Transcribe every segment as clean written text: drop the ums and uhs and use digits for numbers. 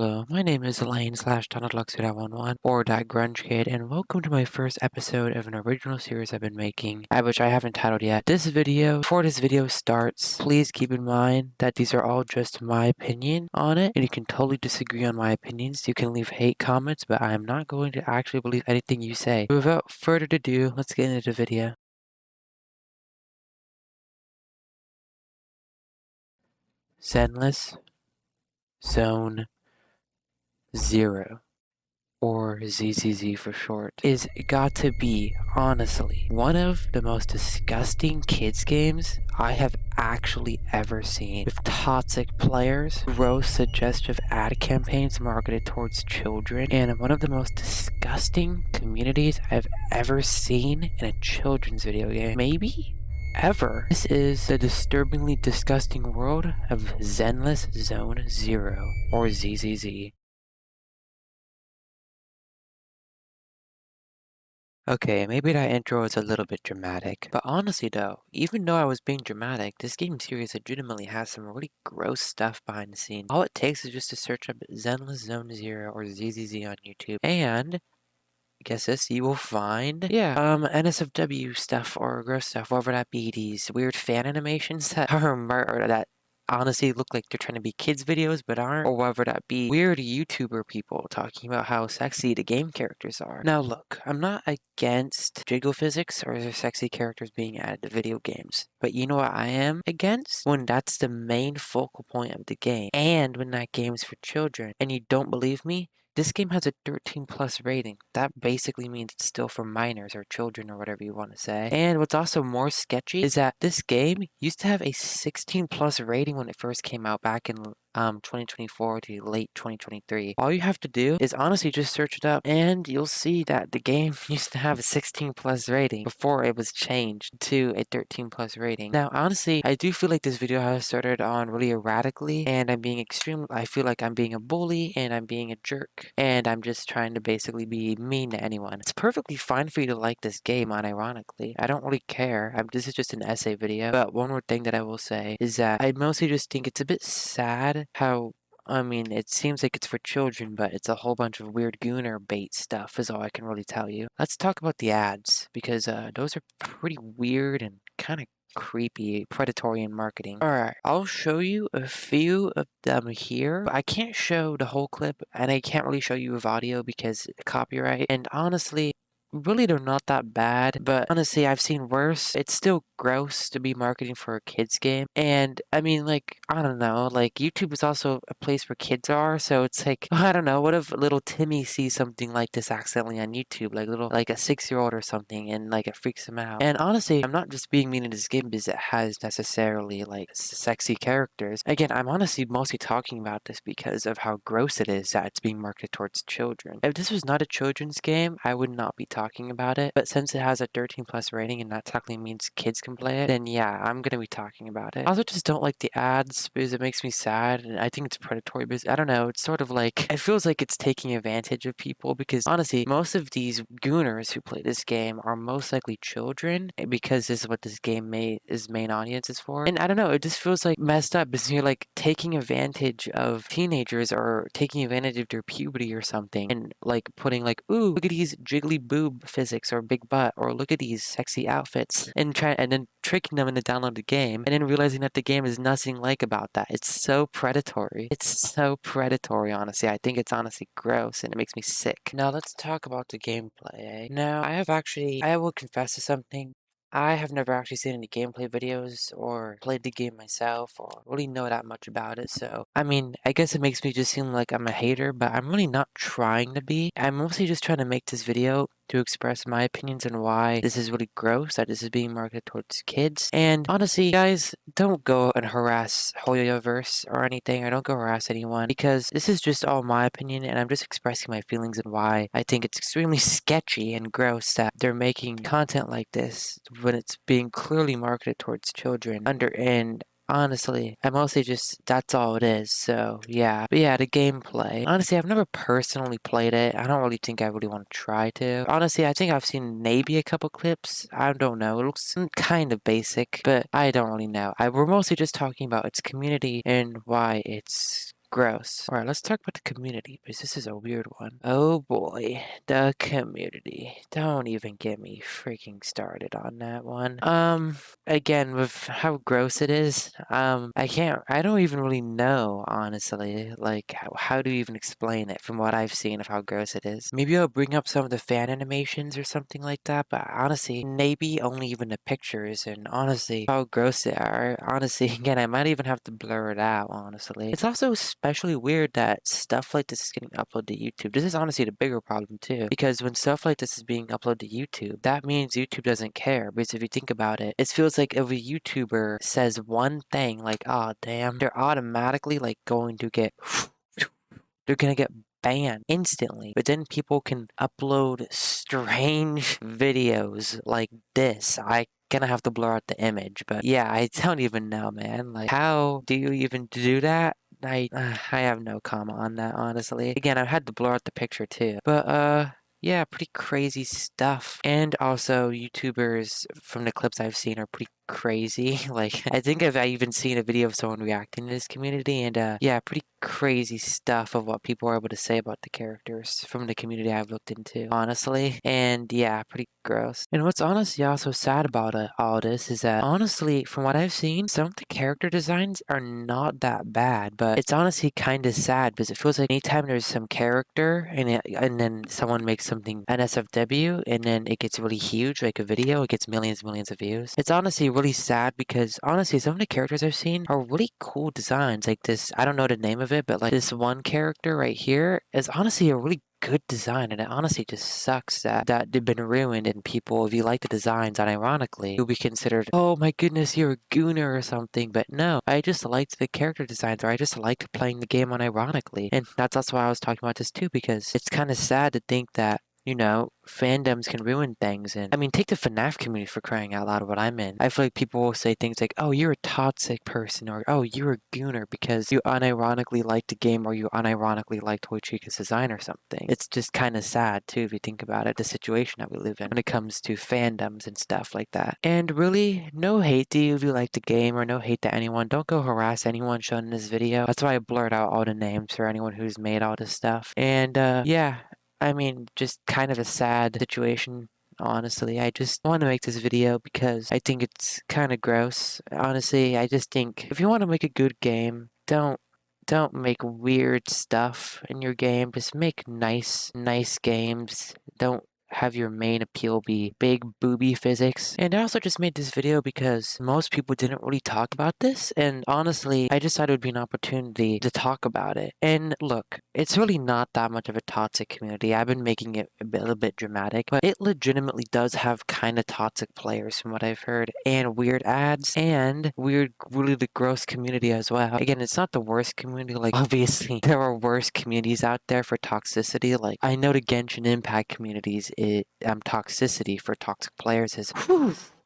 Hello, my name is Elaine slash DonaldLux11 or that Grunge Kid, and welcome to my first episode of an original series I've been making, which I haven't titled yet. Before this video starts, please keep in mind that these are all just my opinion on it, and you can totally disagree on my opinions. You can leave hate comments, but I am not going to actually believe anything you say. Without further ado, let's get into the video. Zenless Zone 0, or ZZZ for short, is got to be, honestly, one of the most disgusting kids games I have actually ever seen. With toxic players, gross suggestive ad campaigns marketed towards children, and one of the most disgusting communities I've ever seen in a children's video game. Maybe? Ever. This is the disturbingly disgusting world of Zenless Zone 0, or ZZZ. Okay, maybe that intro is a little bit dramatic, but honestly though, even though I was being dramatic, this game series legitimately has some really gross stuff behind the scenes. All it takes is just to search up Zenless Zone 0 or ZZZ on YouTube, and guess this, you will find, NSFW stuff or gross stuff, whatever that be, these weird fan animations that are or that honestly look like they're trying to be kids videos but aren't, or whatever that be, weird YouTuber people talking about how sexy the game characters are. Now look, I'm not against jiggle physics or sexy characters being added to video games, but you know what I am against? When that's the main focal point of the game, and when that game's for children. And you don't believe me? This game has a 13 plus rating. That basically means it's still for minors or children or whatever you want to say. And what's also more sketchy is that this game used to have a 16 plus rating when it first came out back in 2024 to late 2023. All you have to do is honestly just search it up and you'll see that the game used to have a 16 plus rating before it was changed to a 13 plus rating. Now honestly, I do feel like this video has started on really erratically, and I feel like I'm being a bully and I'm being a jerk, and I'm just trying to basically be mean to anyone. It's perfectly fine for you to like this game, unironically. I don't really care. This is just an essay video. But one more thing that I will say is that I mostly just think it's a bit sad how, I mean, it seems like it's for children, but it's a whole bunch of weird gooner bait stuff is all I can really tell you. Let's talk about the ads, because those are pretty weird and kind of creepy, predatory in marketing. Alright, I'll show you a few of them here. I can't show the whole clip, and I can't really show you with audio because copyright, and honestly, really they're not that bad, but honestly I've seen worse. It's still gross to be marketing for a kids game, and I mean, like, I don't know, like YouTube is also a place where kids are, so it's like, I don't know, what if little Timmy sees something like this accidentally on YouTube, like a 6-year-old or something, and like it freaks him out. And honestly, I'm not just being mean in this game because it has necessarily like sexy characters. Again, I'm honestly mostly talking about this because of how gross it is that it's being marketed towards children. If this was not a children's game, I would not be talking about it, but since it has a 13 plus rating and that technically means kids can play it, then yeah, I'm gonna be talking about it. I also just don't like the ads because it makes me sad, and I think it's predatory because, I don't know, it's sort of like, it feels like it's taking advantage of people, because honestly, most of these gooners who play this game are most likely children, because this is what this game is main audience is for. And I don't know, it just feels like messed up because you're like taking advantage of teenagers or taking advantage of their puberty or something, and like putting like, ooh, look at these jiggly boob physics or big butt, or look at these sexy outfits, and then tricking them into download the game, and then realizing that the game is nothing like about that. It's so predatory. It's so predatory, honestly. I think it's honestly gross, and it makes me sick. Now let's talk about the gameplay. Now I will confess to something. I have never actually seen any gameplay videos or played the game myself or really know that much about it, so I mean, I guess it makes me just seem like I'm a hater, but I'm really not trying to be. I'm mostly just trying to make this video to express my opinions on why this is really gross, that this is being marketed towards kids. And honestly, guys, don't go and harass Hoyoverse or anything, or don't go harass anyone, because this is just all my opinion, and I'm just expressing my feelings and why I think it's extremely sketchy and gross that they're making content like this when it's being clearly marketed towards children. And honestly, I mostly just, that's all it is, so yeah. But yeah, the gameplay. Honestly, I've never personally played it. I don't really think I really want to try to. Honestly, I think I've seen maybe a couple clips. I don't know. It looks kind of basic, but I don't really know. We're mostly just talking about its community and why it's gross. Alright, let's talk about the community, because this is a weird one. Oh boy, the community. Don't even get me freaking started on that one. Again, with how gross it is, I don't even really know, honestly, like, how to even explain it from what I've seen of how gross it is. Maybe I'll bring up some of the fan animations or something like that, but honestly, maybe only even the pictures, and honestly, how gross they are. Honestly, again, I might even have to blur it out, honestly. It's also especially weird that stuff like this is getting uploaded to YouTube. This is honestly the bigger problem too, because when stuff like this is being uploaded to YouTube, that means YouTube doesn't care, because if you think about it, it feels like if a YouTuber says one thing, like, oh damn, they're automatically like going to get they're gonna get banned instantly. But then people can upload strange videos like this. I gonna have to blur out the image, but yeah, I don't even know, man. Like, how do you even do that? I have no comment on that, honestly. Again, I had to blur out the picture too, but yeah, pretty crazy stuff. And also, YouTubers from the clips I've seen are pretty crazy. Like, I think I've even seen a video of someone reacting to this community, and yeah, pretty crazy stuff of what people are able to say about the characters from the community I've looked into, honestly. And yeah, pretty gross. And what's honestly also sad about all this is that, honestly, from what I've seen, some of the character designs are not that bad, but it's honestly kind of sad because it feels like anytime there's some character and then someone makes something an SFW and then it gets really huge, like a video, it gets millions and millions of views. It's honestly really sad because honestly, some of the characters I've seen are really cool designs. Like this, I don't know the name of it, but like this one character right here is honestly a really good design, and it honestly just sucks that they've been ruined, and people, if you like the designs, unironically, you'll be considered, oh my goodness, you're a gooner or something. But no, I just liked the character designs, or I just liked playing the game unironically. And that's also why I was talking about this too, because it's kind of sad to think that, you know, fandoms can ruin things. And I mean, take the FNAF community, for crying out loud, what I'm in. I feel like people will say things like, oh, you're a toxic person, or oh, you're a gooner because you unironically liked the game, or you unironically liked Toy Chica's design or something. It's just kind of sad too, if you think about it, the situation that we live in when it comes to fandoms and stuff like that. And really, no hate to you if you like the game, or no hate to anyone. Don't go harass anyone shown in this video. That's why I blurred out all the names for anyone who's made all this stuff. And yeah, I mean, just kind of a sad situation, honestly. I just want to make this video because I think it's kind of gross. Honestly, I just think if you want to make a good game, don't make weird stuff in your game. Just make nice games. Don't have your main appeal be big booby physics. And I also just made this video because most people didn't really talk about this, and honestly, I just thought it would be an opportunity to talk about it. And look, it's really not that much of a toxic community. I've been making it a little bit dramatic, but it legitimately does have kind of toxic players from what I've heard, and weird ads, and weird, really the gross community as well. Again, it's not the worst community. Like, obviously, there are worse communities out there for toxicity. Like, I know the Genshin Impact communities, toxicity for toxic players is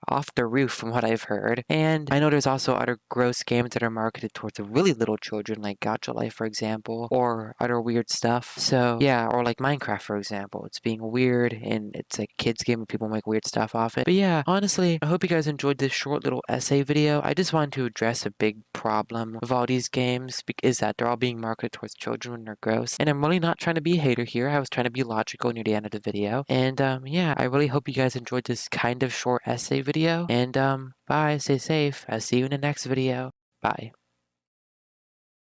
off the roof from what I've heard. And I know there's also other gross games that are marketed towards really little children, like Gacha Life, for example, or other weird stuff. So yeah, or like Minecraft, for example. It's being weird, and it's like a kids game and people make weird stuff off it. But yeah, honestly, I hope you guys enjoyed this short little essay video. I just wanted to address a big problem of all these games, is that they're all being marketed towards children and they're gross. And I'm really not trying to be a hater here. I was trying to be logical near the end of the video. And yeah, I really hope you guys enjoyed this kind of short essay video. And bye, stay safe. I'll see you in the next video. Bye.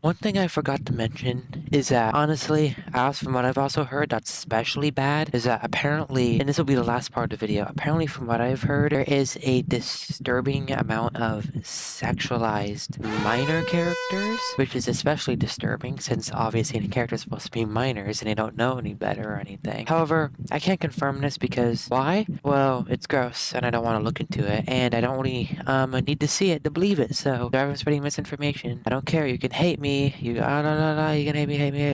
One thing I forgot to mention is that, honestly, as from what I've also heard that's especially bad, is that apparently, and this will be the last part of the video, apparently from what I've heard, there is a disturbing amount of sexualized minor characters, which is especially disturbing since obviously the characters are supposed to be minors and they don't know any better or anything. However, I can't confirm this because, why? Well, it's gross and I don't want to look into it, and I don't really need to see it to believe it, so if I'm spreading misinformation, I don't care, you can hate me, you can hate me,